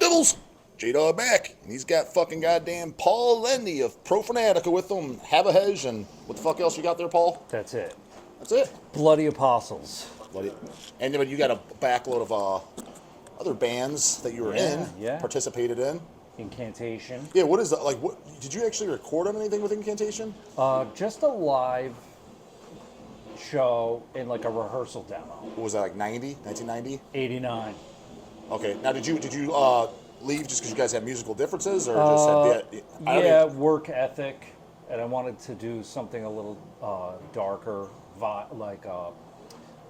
Devils? J-Dog back. And he's got fucking goddamn Paul Ledney of Profanatica with him. Habahej, and what the fuck else you got there, Paul? That's it. That's it? Bloody Apostles. Bloody. And then you got a backload of other bands that you were participated in. Incantation. Yeah, what is that? Like, what did you actually record on anything with Incantation? Just a live show in like a rehearsal demo. What was that, like 1990? 89. Okay. Now, did you leave just because you guys had musical differences, or just had work ethic, and I wanted to do something a little darker,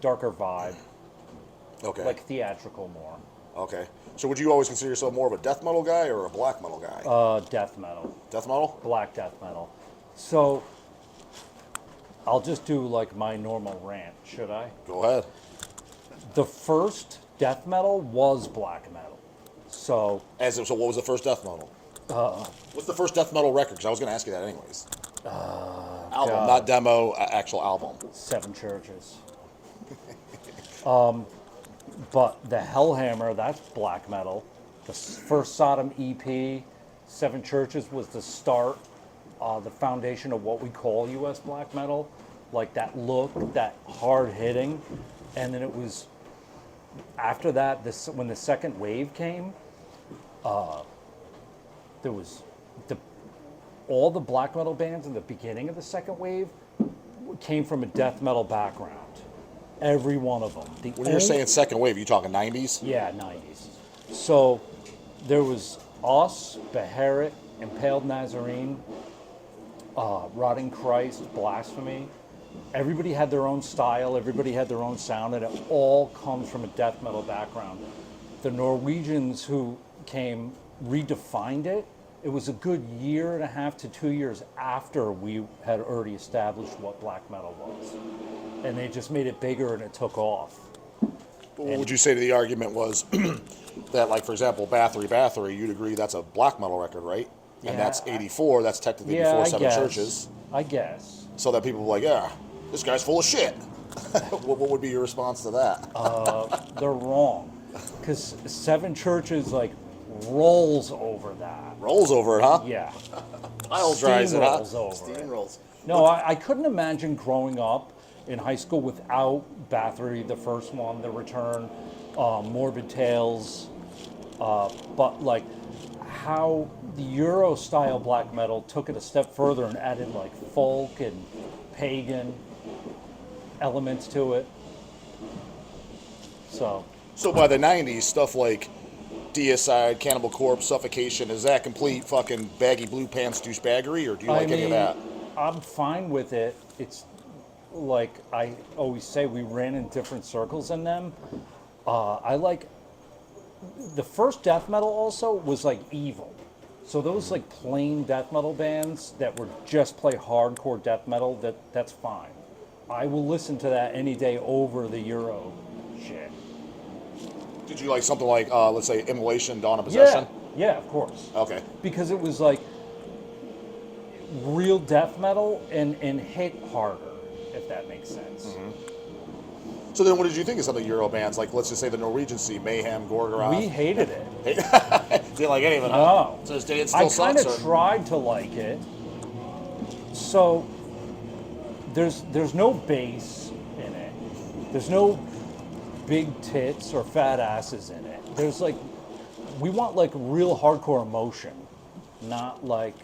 darker vibe. Okay. Like theatrical more. Okay. So would you always consider yourself more of a death metal guy or a black metal guy? Death metal. Death metal? Black death metal. So I'll just do like my normal rant, should I? Go ahead. The first death metal was black metal. So what was the first death metal? What's the first death metal record? Because I was going to ask you that anyways. Album, God. not demo, actual album. Seven Churches. But the Hellhammer, that's black metal. The first Sodom EP, Seven Churches, was the start, the foundation of what we call U.S. black metal. Like that look, that hard hitting. And then it was, after that, when the second wave came, there was all the black metal bands in the beginning of the second wave came from a death metal background. Every one of them. When you're saying second wave, you talking 90s? Yeah, 90s. So there was us, Beharit, Impaled Nazarene, Rotting Christ, Blasphemy. Everybody had their own style, everybody had their own sound, and it all comes from a death metal background. The Norwegians who came redefined it. It was a good year and a half to 2 years after we had already established what black metal was. And they just made it bigger and it took off. What would you say to the argument was that, like, for example, Bathory, you'd agree that's a black metal record, right? And that's 84, that's technically before Seven Churches. I guess. So that people were like, yeah, this guy's full of shit. What would be your response to that? They're wrong. Because Seven Churches, like, rolls over that. Rolls over it, huh? Yeah. Pile drives it, huh? Steamrolls. No, I couldn't imagine growing up in high school without Bathory, the first one, The Return, Morbid Tales, but like how the Euro style black metal took it a step further and added like folk and pagan elements to it. So by the 90s, stuff like Deicide, Cannibal Corpse, Suffocation, is that complete fucking baggy blue pants douchebaggery, or do you like any of that? I'm fine with it. It's like I always say, we ran in different circles in them. I like the first death metal also was like evil. So those like plain death metal bands that were just play hardcore death metal, that's fine. I will listen to that any day over the Euro shit. Did you like something like, let's say, Immolation, Dawn of Possession? Yeah, of course. Okay. Because it was like real death metal and hit harder, if that makes sense. Mm-hmm. So then what did you think of some of the Euro bands? Like, let's just say the Norwegian Sea, Mayhem, Gorgoroth. We hated it. Didn't like any of it? No. To this day it still sucks? I kind of tried to like it. So there's no bass in it. There's no big tits or fat asses in it. There's like, we want like real hardcore emotion, not like,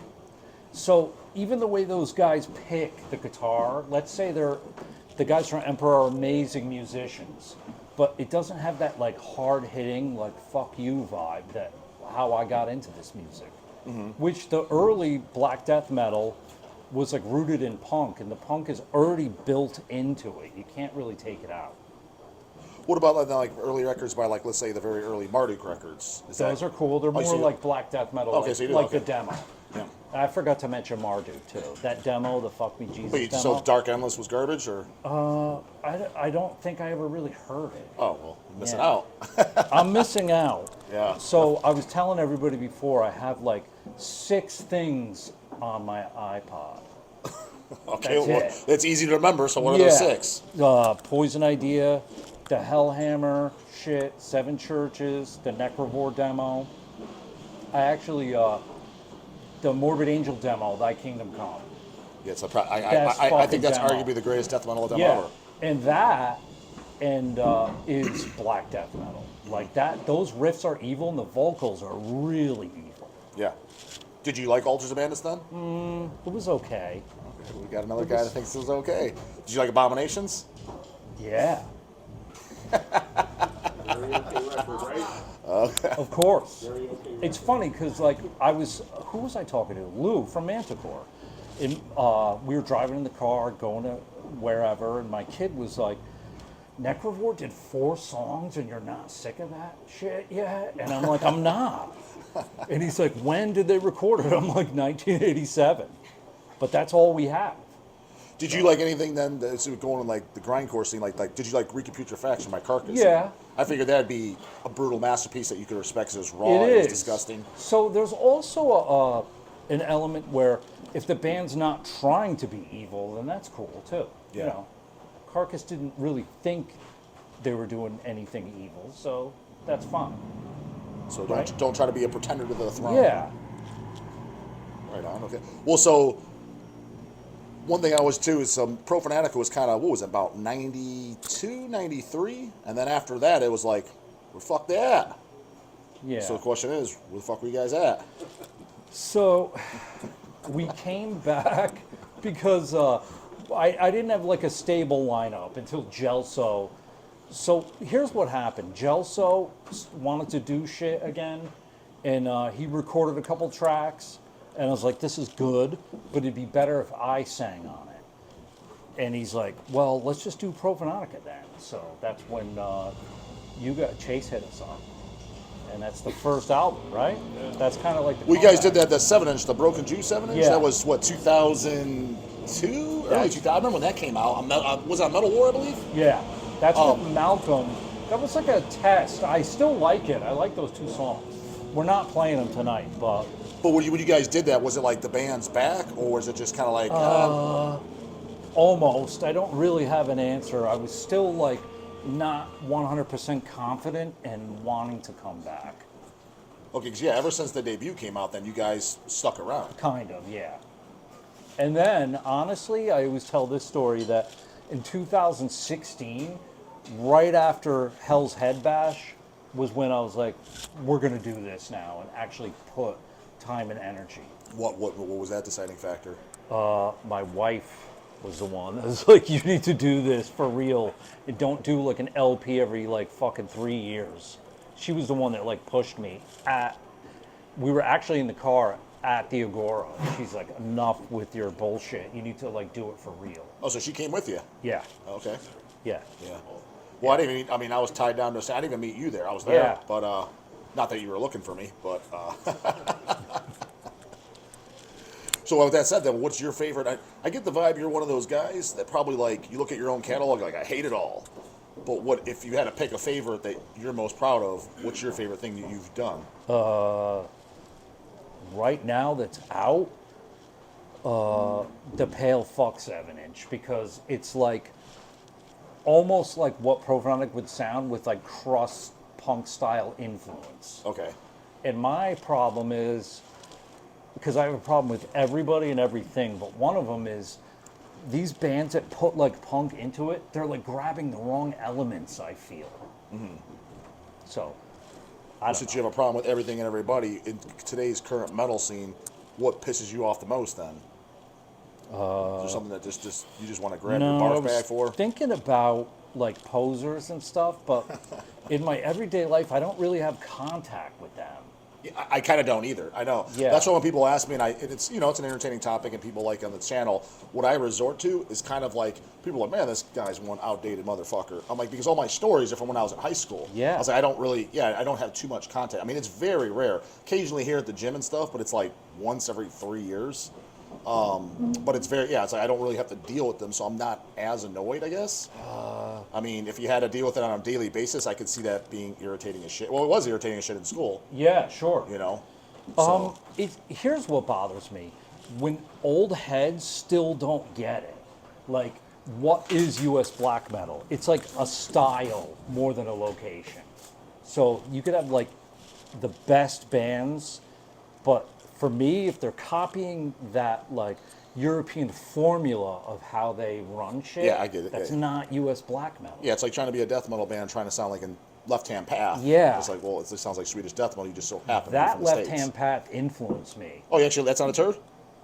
so even the way those guys pick the guitar, let's say the guys from Emperor are amazing musicians, but it doesn't have that like hard hitting, like fuck you vibe that how I got into this music, which the early black death metal was like rooted in punk, and the punk is already built into it. You can't really take it out. What about like early records by, like, let's say the very early Marduk records? Those are cool. They're more like black death metal, okay, like, so you do, like okay. the demo. Yeah. I forgot to mention Marduk too. That demo, the Fuck Me Jesus Wait, demo. so Dark Endless was garbage, or? I don't think I ever really heard it. Oh, well, missing out. I'm missing out. Yeah. So I was telling everybody before, I have like 6 things on my iPod. Okay, it's easy to remember, so what are those 6? Poison Idea, the Hellhammer shit, Seven Churches, the Necrovore demo, I actually, the Morbid Angel demo, Thy Kingdom Come. Yeah, it's I think fucking that's demo. arguably the greatest death metal demo Yeah, ever. and that and is black death metal. Like that, those riffs are evil, and the vocals are really evil. Yeah. Did you like Altars of Madness then? It was okay. Okay, we got another guy that thinks this is okay. Did you like Abominations? Yeah, Very okay record, right? of course. Very okay record. It's funny because like who was I talking to? Lou from Manticore. And we were driving in the car going to wherever, and my kid was like, Necrovore did 4 songs and you're not sick of that shit yet? And I'm like, I'm not. And he's like, when did they record it? I'm like, 1987. But that's all we have. Did you like anything then that's going on like the grindcore scene? Like did you like Reputrefaction by Carcass? Yeah. I figured that'd be a brutal masterpiece that you could respect because it was raw, It it was is. disgusting. So there's also an element where if the band's not trying to be evil, then that's cool too. Yeah. You know, Carcass didn't really think they were doing anything evil, so that's fine. So Right. don't try to be a pretender to the throne. Yeah. Right on. Okay. Well, so one thing I was too is Profanatica was kind of, what was it, about 92, 93? And then after that, it was like, where the fuck they at? Yeah. So the question is, where the fuck were you guys at? So we came back because I didn't have like a stable lineup until Gelso. So here's what happened. Gelso wanted to do shit again, and he recorded a couple tracks, and I was like, this is good, but it'd be better if I sang on it. And he's like, well, let's just do Profanatica then. So that's when Chase hit us up. And that's the first album, right? Yeah. That's kind of like the Well, you guys comeback. did that, the 7-inch, the Broken Jew 7-inch? Yeah. That was, what, 2002? Early 2000. I remember when that came out. Was that Metal War, I believe? Yeah, that's what Malcolm. That was like a test. I still like it. I like those 2 songs. We're not playing them tonight, but But when you guys did that, was it like the band's back, or was it just kind of like... almost. I don't really have an answer. I was still like not 100% confident and wanting to come back. Okay, because yeah, ever since the debut came out, then you guys stuck around. Kind of, yeah. And then, honestly, I always tell this story that in 2016, right after Hell's Head Bash, was when I was like, we're going to do this now and actually put time and energy. What was that deciding factor? My wife was the one that was like, you need to do this for real and don't do like an LP every like fucking 3 years. She was the one that like pushed me we were actually in the car at the Agora. She's like, enough with your bullshit. You need to like do it for real. Oh, so she came with you? Yeah. Okay. Yeah. Yeah. Well, I didn't even, I mean, I was tied down to, I didn't even meet you there. I was there, Yeah. but not that you were looking for me, but. So with that said, then, what's your favorite? I get the vibe you're one of those guys that probably like, you look at your own catalog, like, I hate it all. But what if you had to pick a favorite that you're most proud of? What's your favorite thing that you've done? Right now that's out, the Pale Fuck 7-inch, because it's like almost like what Profanatic would sound with like crust punk style influence. Okay. And my problem is, because I have a problem with everybody and everything, but one of them is these bands that put like punk into it, they're like grabbing the wrong elements, I feel. So, I don't Since know. you have a problem with everything and everybody in today's current metal scene, what pisses you off the most then? Is there something that just you just want to grab your I barf was bag for? thinking about like posers and stuff, but in my everyday life, I don't really have contact with them. I kind of don't either. I know. Yeah. That's why when people ask me, and it's it's an entertaining topic, and people like on the channel, what I resort to is kind of like people are like, man, this guy's one outdated motherfucker. I'm like, because all my stories are from when I was in high school. Yeah. I was like, I don't have too much contact. I mean, it's very rare. Occasionally here at the gym and stuff, but it's like once every 3 years. But it's it's like I don't really have to deal with them, so I'm not as annoyed, I guess. I mean, if you had to deal with it on a daily basis, I could see that being irritating as shit. Well, it was irritating as shit in school, Yeah, sure. you know? So, Here's what bothers me. When old heads still don't get it. Like, what is US black metal? It's like a style more than a location. So you could have like the best bands But for me, if they're copying that like European formula of how they run shit, Yeah, I get it, that's yeah. not U.S. black metal. Yeah, it's like trying to be a death metal band trying to sound like a Left Hand Path. Yeah. It's like, well, it sounds like Swedish death metal. You just so happen to be That from the Left States. Hand Path influenced me. Oh, yeah, actually, that's not a turd?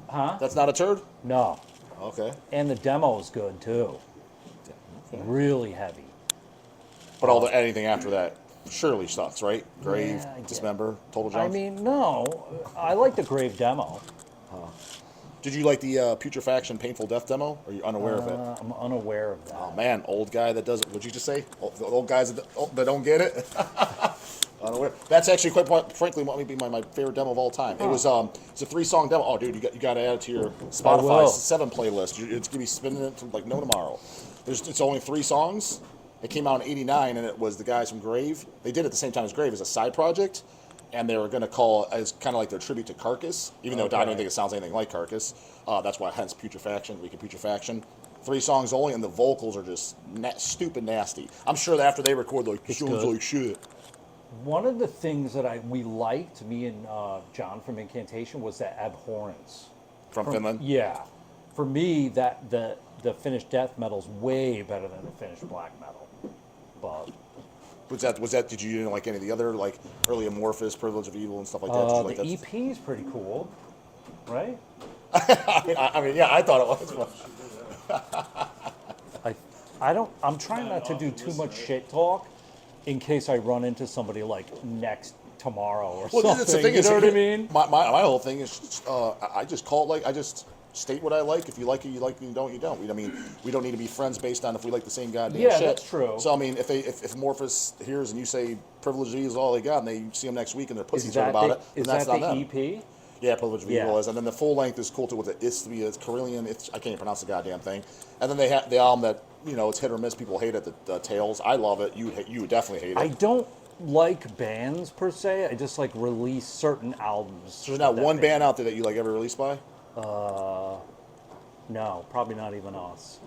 Huh? That's not a turd? No. Okay. And the demo is good too. Okay. Really heavy. But anything after that surely sucks, right? Grave, Yeah, I get it. Dismember, Total Junk. I mean, no. I like the Grave demo. Did you like the Putrefaction Painful Death demo? Or are you unaware of it? I'm unaware of that. Oh, man, old guy that does it. What'd you just say? The old guys that don't get it? Unaware. That's actually, quite frankly, might be my favorite demo of all time. It was it's a 3-song demo. Oh, dude, you got to add it to your Spotify 7 playlist. It's going to be spinning it to like no tomorrow. It's only 3 songs. It came out in '89, and it was the guys from Grave. They did it at the same time as Grave as a side project, and they were going to call it as kind of like their tribute to Carcass, even though I don't think it sounds anything like Carcass. That's why, hence Putrefaction, Weak and Putrefaction. 3 songs only, and the vocals are just stupid nasty. I'm sure that after they record, like, it sounds like shit. One of the things that me and John from Incantation, was that abhorrence. From Finland? Yeah. For me, that the Finnish death metal's way better than the Finnish black metal. But Was that? Did you like any of the other like early Amorphous, Privilege of Evil, and stuff like that? Did you like the that? EP is pretty cool, right? I mean, yeah, I thought it was. I'm trying not to do too much shit talk, in case I run into somebody like tomorrow or something. That's the thing, you is, know what I mean? My whole thing is, I just call it like I just state what I like. If you like it, you like it. You don't, you don't. I mean, we don't need to be friends based on if we like the same goddamn shit. Yeah, that's true. So I mean, if Amorphous hears and you say Privilege of Evil is all they got, and they see them next week and they're pussies about it, then that's not them. EP? Yeah, Privilege of Yeah. Evil is, and then the full length is cool too with the Isthmia, it's Carillion. I can't even pronounce the goddamn thing. And then they have the album that it's hit or miss. People hate it. The Tales. I love it. You would definitely hate it. I don't like bands per se. I just like release certain albums. So there's not one band out there that you like ever released by? No, probably not even us.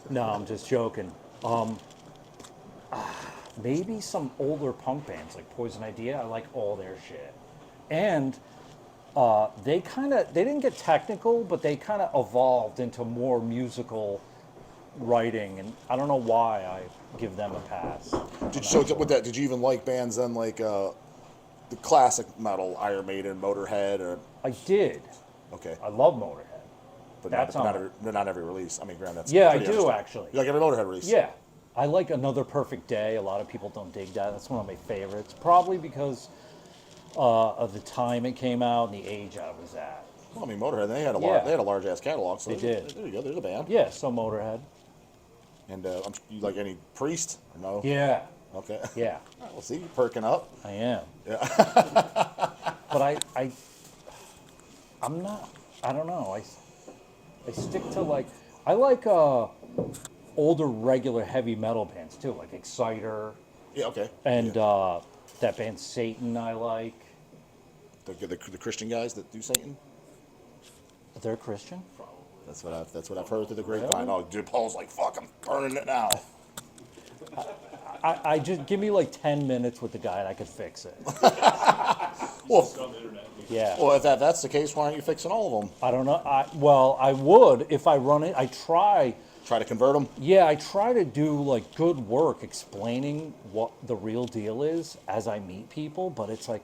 No, I'm just joking. Maybe some older punk bands like Poison Idea. I like all their shit. And they didn't get technical, but they kind of evolved into more musical writing, and I don't know why I give them a pass. Did you even like bands then like the classic metal, Iron Maiden, Motorhead, or? I did. Okay. I love Motorhead. But That's not every release. I mean, granted, that's Yeah, I pretty do understandable. actually. You like every Motorhead release? Yeah. I like Another Perfect Day. A lot of people don't dig that. That's one of my favorites. Probably because of the time it came out and the age I was at. Well, I mean, Motorhead, they had a large ass catalog. So They did. There you go. There's a band. Yeah, so Motorhead. And you like any Priest? Or no? Yeah. Okay. Yeah. We'll see. You're perking up. I am. Yeah. But I'm not, I don't know. I stick to like, I like older regular heavy metal bands too, like Exciter Yeah. Okay. and that band Satan I like. The Christian guys that do Satan. They're Christian? That's what I've heard through the grapevine. Oh, dude, Paul's like, fuck, I'm burning it now. I just give me like 10 minutes with the guy and I could fix it. Well, Yeah. well, if that's the case, why aren't you fixing all of them? I don't know. I would if I run it. I try. Try to convert them. Yeah, I try to do like good work explaining what the real deal is as I meet people, but it's like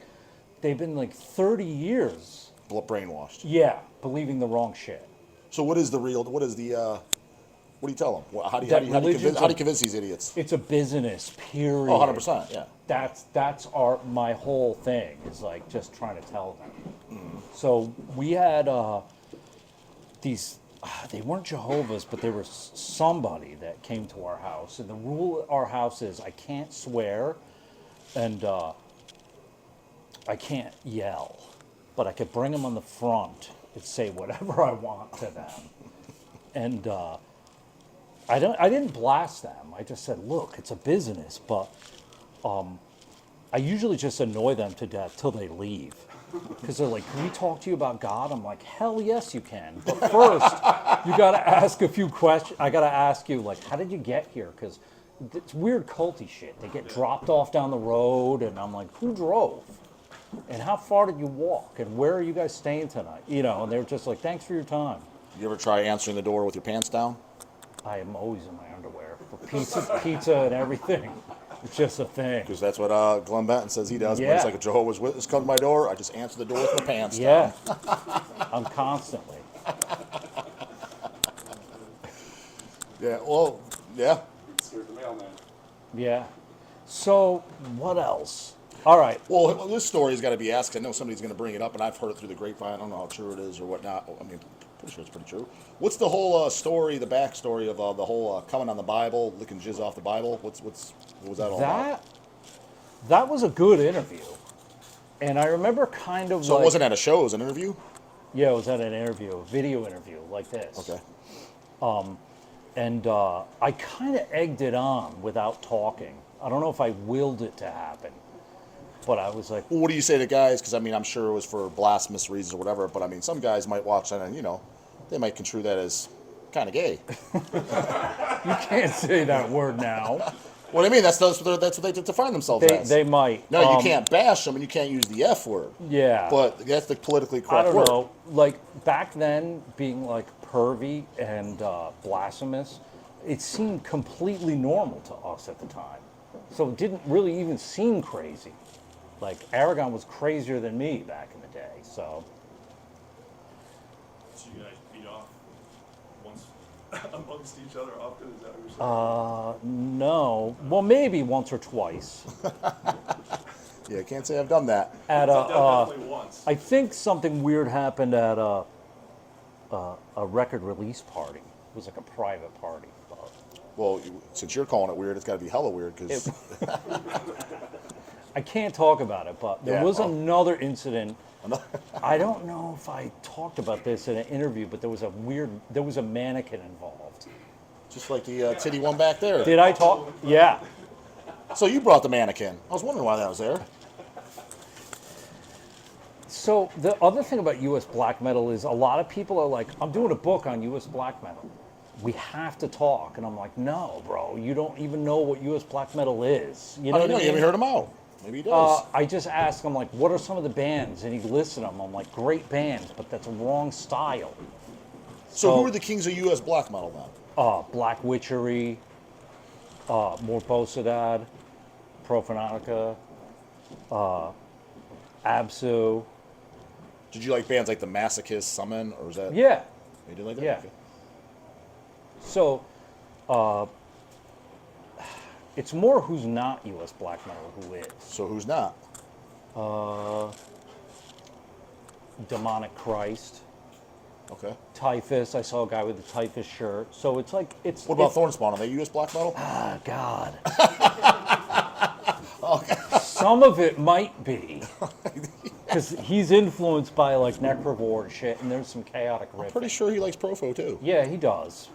they've been like 30 years. Brainwashed. Yeah, believing the wrong shit. So what is the real? What is the? What do you tell them? How do you convince these idiots? It's a business, period. Oh, 100%. Yeah. That's my whole thing is like just trying to tell them. So we had these. They weren't Jehovah's, but they were somebody that came to our house. And the rule at our house is I can't swear, and I can't yell, but I could bring them on the front and say whatever I want to them. And I didn't blast them. I just said, look, it's a business, but I usually just annoy them to death till they leave. Because they're like, can we talk to you about God? I'm like, hell yes, you can. But first, you got to ask a few questions. I got to ask you, like, how did you get here? Because it's weird culty shit. They get dropped off down the road, and I'm like, who drove? And how far did you walk? And where are you guys staying tonight? You know, and they were just like, thanks for your time. You ever try answering the door with your pants down? I am always in my underwear for pizza and everything. It's just a thing. Because that's what Glenn Benton says he does. When Yeah. it's like a Jehovah's Witness come to my door, I just answer the door with my pants Yeah. down. I'm constantly. Yeah, well, yeah. Scared the mailman. Yeah. So, what else? All right. Well, this story's got to be asked. I know somebody's going to bring it up, and I've heard it through the grapevine. I don't know how true it is or whatnot. I mean, pretty sure it's pretty true. What's the whole story, the backstory of the whole coming on the Bible, licking jizz off the Bible? What was that all about? That was a good interview. And I remember kind of So like... it wasn't at a show, it was an interview? Yeah, it was at an interview, a video interview like this. Okay. And I kind of egged it on without talking. I don't know if I willed it to happen. But I was like... Well, what do you say to guys? Because, I mean, I'm sure it was for blasphemous reasons or whatever, but, I mean, some guys might watch that and, you know, they might construe that as kind of gay. You can't say that word now. What I mean, that's what they define themselves as. They might. No, you can't bash them and you can't use the F word. Yeah. But that's the politically I correct don't word. know. Like, back then, being, like, pervy and blasphemous, it seemed completely normal to us at the time. So it didn't really even seem crazy. Like, Aragon was crazier than me back in the day, so... So you guys beat off once amongst each other often? Is that what you're saying? No. Well, maybe once or twice. Yeah, I can't say I've done that. At Definitely once. I think something weird happened at a record release party. It was like a private party. Well, since you're calling it weird, it's got to be hella weird because I can't talk about it, but there Yeah, was well. another incident. I don't know if I talked about this in an interview, but there was a mannequin involved. just like the titty one back there. Did I talk? Yeah. So you brought the mannequin. I was wondering why that was there. So the other thing about U.S. black metal is a lot of people are like, I'm doing a book on U.S. black metal. We have to talk. And I'm like, no, bro, you don't even know what U.S. black metal is. You know I what don't know. I You mean? haven't heard him out. Maybe he does. I just asked him, like, what are some of the bands? And he listed them. I'm like, great bands, but that's a wrong style. so who are the kings of U.S. black metal then? Black Witchery, Morbosidad, Profanatica, Absu. Did you like bands like the Masochist, Summon, or was that? Yeah. You did like that? Yeah. Okay. So, it's more who's not U.S. black metal who is. So who's not? Demonic Christ, Okay. Typhus. I saw a guy with a Typhus shirt. So it's like, it's... What about it's, Thornspawn? Are they U.S. black metal? Ah, God. Some of it might be. Because he's influenced by, like, Necrovore and shit, and there's some chaotic riffing. Pretty sure he likes Profo too. Yeah, he does.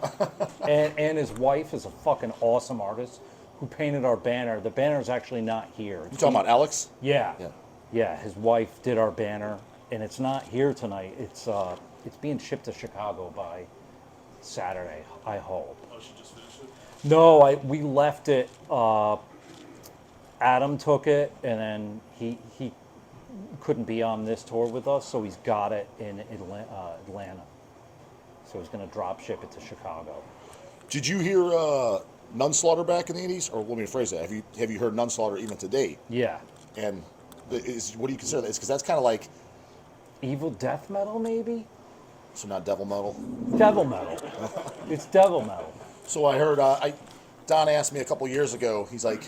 and his wife is a fucking awesome artist who painted our banner. The banner is actually not here. You talking about Alex? Yeah. Yeah. Yeah, his wife did our banner, and it's not here tonight. It's being shipped to Chicago by Saturday, I hope. Oh, she just finished it? No, we left it. Adam took it, and then he couldn't be on this tour with us, so he's got it in Atlanta. So he's going to drop ship it to Chicago. Did you hear Nunslaughter back in the 80s? Or let me rephrase that. Have you heard Nunslaughter even to date? Yeah. And what do you consider that? Because that's kind of like, Evil death metal, maybe? so not devil metal. Devil metal. It's devil metal. So I heard, Don asked me a couple years ago, he's like,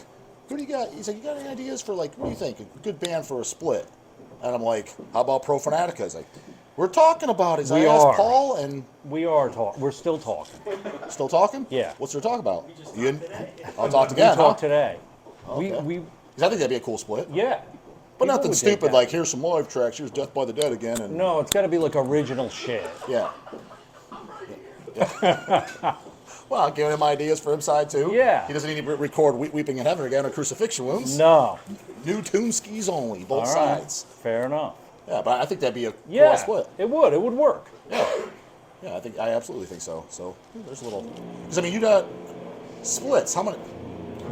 who do you got? He's like, you got any ideas for, like, what do you think? A good band for a split? And I'm like, how about Profanatica? He's like, we're talking about it. I We asked are. Paul, and We're still talking. still talking? Yeah. What's there to talk about? I'll talk again, We talked huh? today. Okay. We 'Cause I think that'd be a cool split. yeah. But People nothing would dig stupid that. like, here's some live tracks, here's Death by the Dead again, and No, it's got to be like original shit. yeah. Well, I'm giving him ideas for him side too. Yeah. He doesn't need to record Weeping in Heaven again or Crucifixion Wounds. No. New tune skis only, both All right. sides. Fair enough. Yeah, but I think that'd be a Yeah. cool split. It would. It would work. Yeah, I absolutely think so. So there's a little, because I mean, you got splits. How many?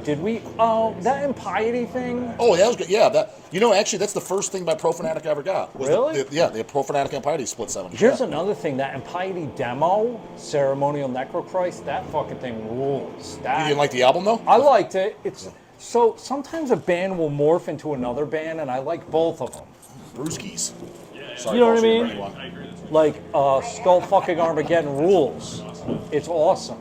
did we? Oh, that Impiety thing. Oh, that was good. Yeah, that actually that's the first thing by Profanatica I ever got. Was Really? The Profanatica Impiety split 7. Here's another thing, that Impiety demo, Ceremonial Necrochrist, that fucking thing rules. That, You didn't like the album though? I liked it. It's so sometimes a band will morph into another band, and I like both of them. Brewskis. You know what I mean? Anyone. Like Skull fucking Armageddon rules. It's awesome.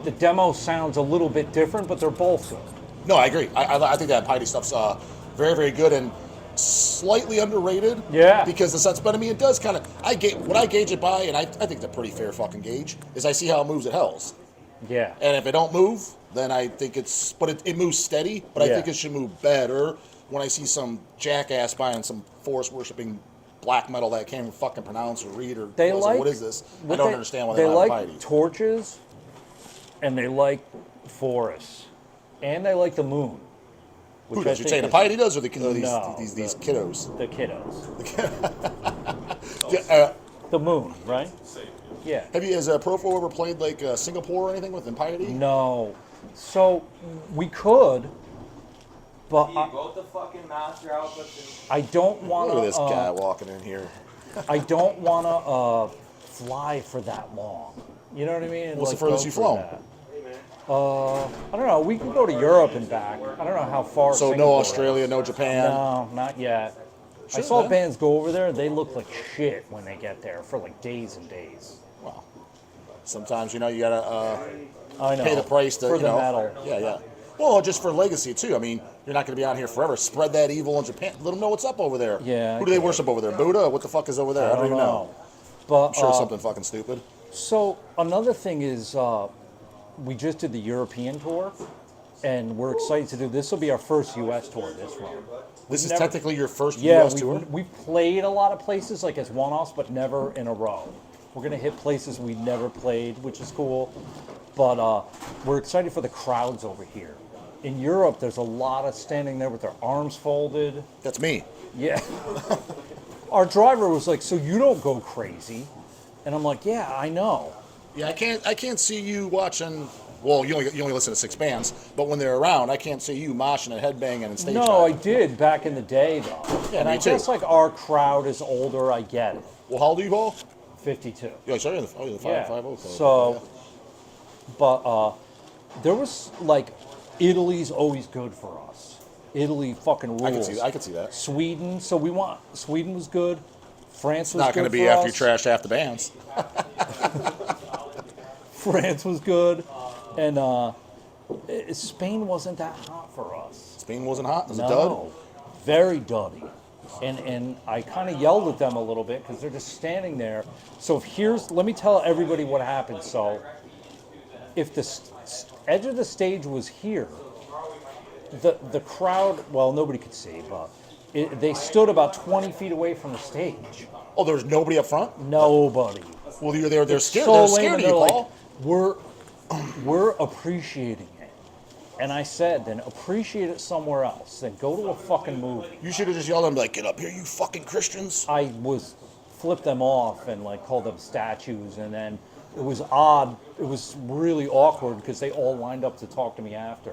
The demo sounds a little bit different, but they're both good. No, I agree. I think that Impiety stuff's very, very good and slightly underrated. Yeah. Because the sense, but I mean, it does kind of. What I gauge it by, and I think the pretty fair fucking gauge is I see how it moves at Hell's. Yeah. And if it don't move, then I think it's. But it moves steady. But I think it should move better when I see some jackass buying some force worshipping black metal that I can't even fucking pronounce or read or They like, what is this? I don't understand why they like Impiety. torches, and they like forests, and they like the moon. Who I does? You're think saying is- Impiety does, or these kiddos? The kiddos. Uh, The moon, right? Yeah. has Profo ever played like Singapore or anything with Impiety? No. So we could, but You both the fucking master outputs I don't want Look at this guy to. walking in here. I don't want to fly for that long. You know what I mean? What's Like, the furthest go you've for flown? that. I don't know. We can go to Europe and back. I don't know how far. So no Singapore Australia, is. no Japan. No, not yet. I Shit, saw man. bands go over there. They look like shit when they get there for like days and days. Well, sometimes you gotta I know. pay the price to for you the know. metal. Yeah. Well, just for legacy too. I mean, you're not gonna be out here forever. Spread that evil in Japan. Let them know what's up over there. Yeah, Who I do they get worship over there? Buddha? What the fuck is over there? I don't even know. But I'm sure it's something fucking stupid. so another thing is, we just did the European tour, and we're excited to do. This will be our first U.S. tour. This one. This is never- technically your first Yeah, U.S. tour. we played a lot of places like as one-offs, but never in a row. We're gonna hit places we never played, which is cool. But we're excited for the crowds over here. In Europe, there's a lot of standing there with their arms folded. That's me. Yeah. Our driver was like, "So you don't go crazy?" And I'm like, "Yeah, I know." Yeah, I can't see you watching. Well, you only listen to 6 bands, but when they're around, I can't see you moshing and headbanging and stage No, I diving. did back in the day though. Yeah, and me I too. guess like our crowd is older. I get it. Well, how old are you, Paul? 52. Yeah, sorry, you're the Yeah. 5 club. So, but there was like, Italy's always good for us. Italy fucking rules. I can see that. Sweden. So Sweden was good. France was Not going to good be for after you us. trash half the bands. France was good, and Spain wasn't that hot for us. Spain wasn't hot. It was a dud. No, very duddy. And I kind of yelled at them a little bit because they're just standing there. So let me tell everybody what happened. So if the edge of the stage was here, the crowd, well, nobody could see, but they stood about 20 feet away from the stage. Oh, there was nobody up front? Nobody. Well, they're It's scared. so They're lame, scared and of you, they're Paul. like, we're appreciating it. And I said, then appreciate it somewhere else. Then go to a fucking movie. You should have just yelled at them like, "Get up here, you fucking Christians!" I flipped them off and like called them statues, and then it was odd. It was really awkward because they all lined up to talk to me after.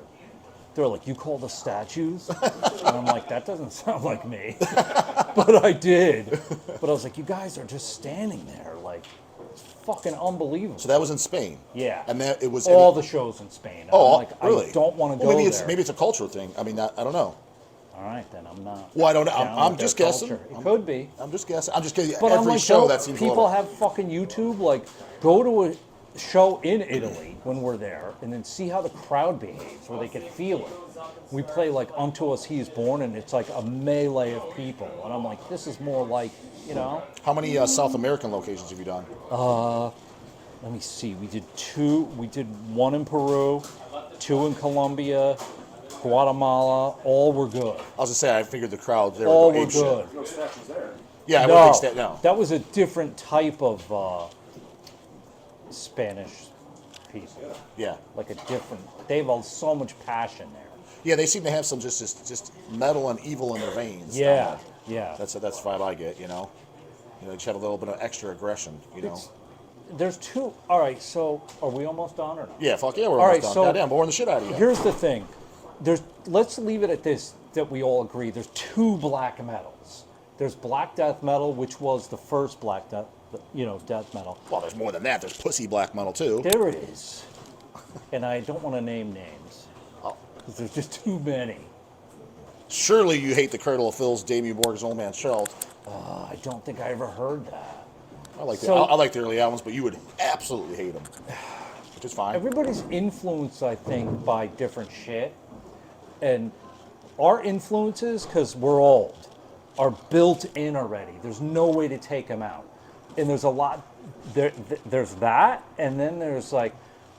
They're like, "You called us statues?" And I'm like, "That doesn't sound like me," but I did. But I was like, "You guys are just standing there, like, it's fucking unbelievable." So that was in Spain. Yeah, And that it was all the shows in Spain. Oh, I'm like, really? I don't want to go Well, maybe there. it's a cultural thing. I mean, I don't know. All right, then I'm not. Well, I don't know. down I'm with just their guessing. culture. It could be. I'm just guessing. I'm just kidding. But I'm Every like, show don't that seems a people little. have fucking YouTube? Like, go to a show in Italy when we're there, and then see how the crowd behaves, where they can feel it. We play like "Unto Us He Is Born," and it's like a melee of people, and I'm like, this is more like, How many South American locations have you done? Let me see. We did 2. We did 1 in Peru, 2 in Colombia, Guatemala. All were good. I was to say, I figured the crowd there All would go were ape shit. good. No statues there. Yeah, I No, wouldn't think no. that was a different type of Spanish people. Yeah, Like a different. They have so much passion there. yeah. They seem to have some just metal and evil in their veins. Yeah, yeah. That's the vibe I get. You just have a little bit of extra aggression. There's 2. All right, so are we almost done or not? Yeah, fuck yeah, we're All almost right, done. so Goddamn, boring the shit out of you. Here's the thing. let's leave it at this, that we all agree there's two black metals. There's black death metal, which was the first black death metal. Well, there's more than that. There's pussy black metal too. There is. And I don't want to name names. Oh. Because there's just too many. Surely you hate the Cradle of Filth, Damien Borg's Old Man Sheld. I don't think I ever heard that. I like So- the early albums, but you would absolutely hate them, which is fine. Everybody's influenced, I think, by different shit. And our influences, because we're old, are built in already. There's no way to take them out. And there's a lot, there's that, and then there's like,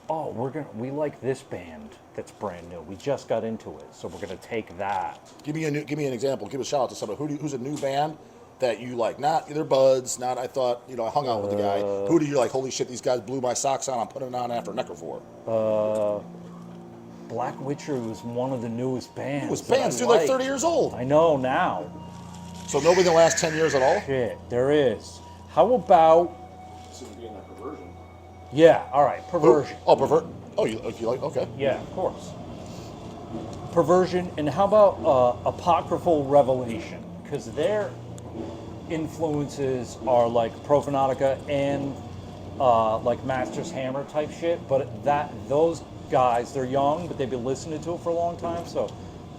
oh, we like this band that's brand new. We just got into it, so we're gonna take that. Give me an example. Give a shout out to somebody who's a new band that you like. Not they're buds. Not I thought I hung out with the guy. Who do you like? Holy shit, these guys blew my socks on. I'm putting it on after Necrovore. Black Witcher was one of the newest bands. It was that bands, I dude, like liked. 30 years old. I know now. So nobody in the last 10 years at all. Shit, there is. How about? Seems to be in that perversion. Yeah, all right, Perversion. Oh, pervert. Oh, you like? Okay. Yeah, of course. Perversion, and how about Apocryphal Revelation? Because their influences are like Profanatica and like Master's Hammer type shit. But those guys, they're young, but they've been listening to it for a long time, so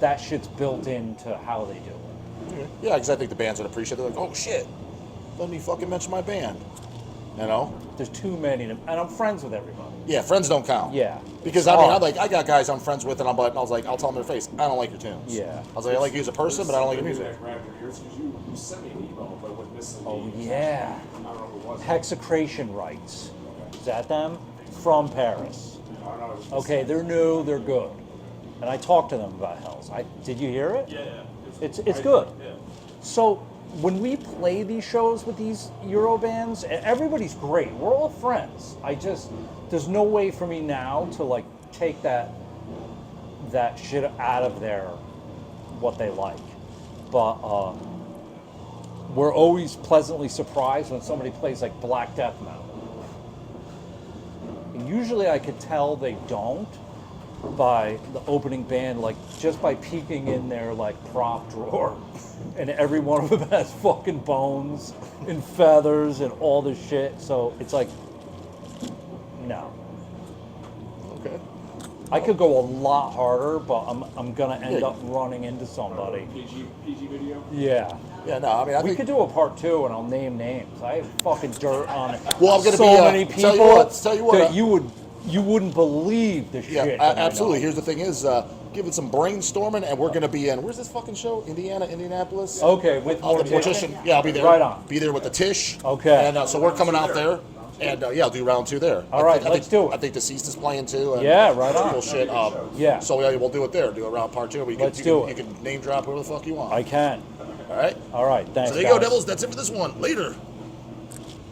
that shit's built into how they do it. Yeah, because I think the bands would appreciate it. They're like, oh shit, let me fucking mention my band. There's too many of them, and I'm friends with everybody. Yeah, friends don't count. Yeah. Because It's hard. I got guys I'm friends with, and I was like, I'll tell them their face, I don't like your tunes. Yeah. I was like, I like you as a person, but I don't like your music. Because you sent me an email, but with missing Oh yeah. I don't know who it was. Hexecration Rights. Is that them? From Paris. I don't know. It was Okay, they're new, they're good. And I talked to them about Hells. Did you hear it? Yeah. It's good. Yeah. So when we play these shows with these Euro bands, everybody's great. We're all friends. There's no way for me now to like take that shit out of what they like. But we're always pleasantly surprised when somebody plays like black death metal. And usually I could tell they don't by the opening band, like just by peeking in their like prop drawer, and every one of them has fucking bones and feathers and all this shit. So it's like, no. Okay. I could go a lot harder, but I'm gonna end up running into somebody. PG video? Yeah. Yeah, no, I mean, I We think. could do a part 2 and I'll name names. I have fucking dirt on it. Well, I'm gonna so be, many tell people you what, that you wouldn't believe the Yeah, shit. that I absolutely. know. Here's the thing is, giving some brainstorming, and we're going to be in, where's this fucking show? Indianapolis? Okay, with Oh, the Mortician? Mortician. Yeah, I'll be there. Right on. Be there with the Tish. Okay. And so we're coming out there. And yeah, I'll do round 2 there. All right, let's do it. I think Deceased is playing too. And Yeah, right on. Cool shit. Yeah. So yeah, we'll do it there. Do a round part 2. Let's do it. You can name drop whoever the fuck you want. I can. All right. All right, thanks, So there you go, guys. Devils. That's it for this one. Later.